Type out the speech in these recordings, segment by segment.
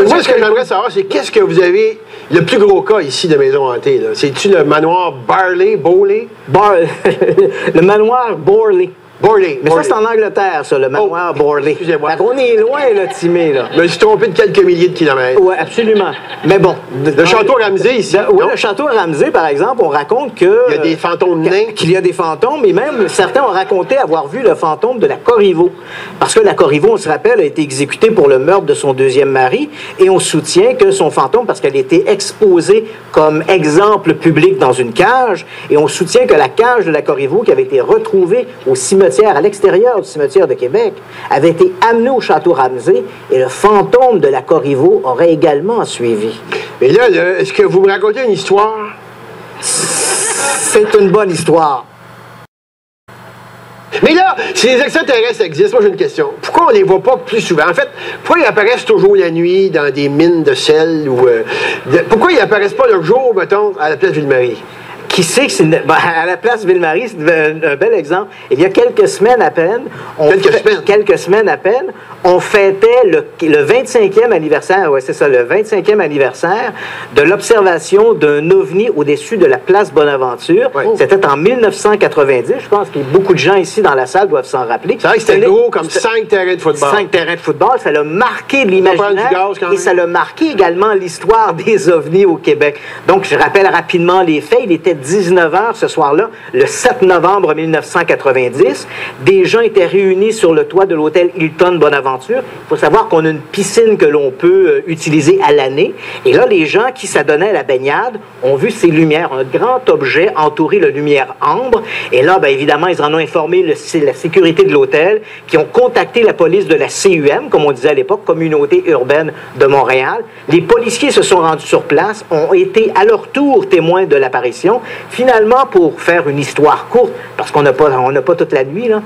Moi, ce que j'aimerais savoir, c'est qu'est-ce que vous avez le plus gros cas ici de maison hantée? C'est-tu le manoir Bowley? Le manoir Borley. Borley. Mais ça, c'est en Angleterre, ça, le manoir Borley. Excusez-moi. On est loin, là, Timé, là. Je me suis trompé de quelques milliers de kilomètres. Oui, absolument. Mais bon. Le château Ramsay, ici. Oui, le château Ramsay, par exemple, on raconte que... Il y a des fantômes nains. Qu'il y a des fantômes, et même certains ont raconté avoir vu le fantôme de la Corriveau. Parce que la Corriveau, on se rappelle, a été exécutée pour le meurtre de son deuxième mari, et on soutient que son fantôme, parce qu'elle était exposée comme exemple public dans une cage, et on soutient que la cage de la Corriveau, qui avait été retrouvée au cimetière, à l'extérieur du cimetière de Québec, avait été amenée au château Ramsay, et le fantôme de la Corriveau aurait également suivi. Mais là, est-ce que vous me racontez une histoire? C'est une bonne histoire. Mais là, si les extraterrestres existent, moi j'ai une question. Pourquoi on les voit pas plus souvent? En fait, pourquoi ils apparaissent toujours la nuit dans des mines de sel? Pourquoi ils apparaissent pas le jour, mettons, à la place Ville-Marie? Qui sait que c'est... à la place Ville-Marie, c'est un bel exemple. Il y a quelques semaines à peine... Quelques semaines à peine, on fêtait le 25e anniversaire, ouais, c'est ça, le 25e anniversaire de l'observation d'un ovni au-dessus de la place Bonaventure. Ouais. C'était en 1990. Je pense que beaucoup de gens ici dans la salle doivent s'en rappeler. C'est vrai que c'était gros comme 5 terrains de football. 5 terrains de football. Ça l'a marqué l'imaginaire et ça l'a marqué également l'histoire des ovnis au Québec. Donc, je rappelle rapidement les faits. Il était 19h ce soir-là, le 7 novembre 1990. Des gens étaient réunis sur le toit de l'hôtel Hilton Bonaventure. Il faut savoir qu'on a une piscine que l'on peut utiliser à l'année. Et là, les gens qui s'adonnaient à la baignade ont vu ces lumières, un grand objet entouré de lumière ambre. Et là, bien évidemment, ils en ont informé la sécurité de l'hôtel, qui ont contacté la police de la CUM, comme on disait à l'époque, Communauté urbaine de Montréal. Les policiers se sont rendus sur place, ont été à leur tour témoins de l'apparition. Finalement, pour faire une histoire courte, parce qu'on n'a pas toute la nuit, là.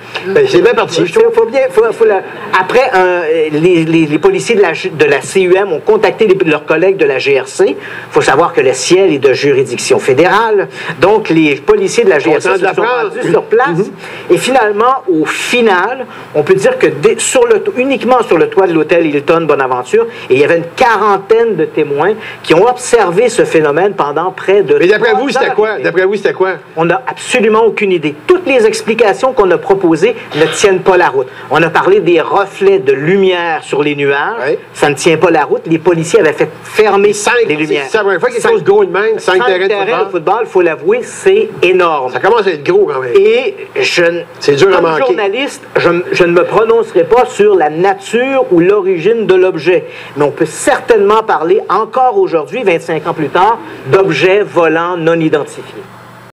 C'est bien parti. Après, les policiers de la CUM ont contacté leurs collègues de la GRC. Il faut savoir que le ciel est de juridiction fédérale. Donc, les policiers de la GRC se sont rendus sur place. Et finalement, au final, on peut dire que uniquement sur le toit de l'hôtel Hilton Bonaventure, il y avait une quarantaine de témoins qui ont observé ce phénomène pendant près de... Mais d'après vous, c'était quoi? D'après vous, c'était quoi? On n'a absolument aucune idée. Toutes les explications qu'on a proposées ne tiennent pas la route. On a parlé des reflets de lumière sur les nuages. Oui. Ça ne tient pas la route. Les policiers avaient fait fermer les lumières. C'est la première fois quelque chose de gros de même. 5 terrains de football, il faut l'avouer, c'est énorme. Ça commence à être gros quand même. Et c'est dur à comme manquer. Journaliste, je ne me prononcerai pas sur la nature ou l'origine de l'objet. Mais on peut certainement parler, encore aujourd'hui, 25 ans plus tard, d'objets volants non identifiés.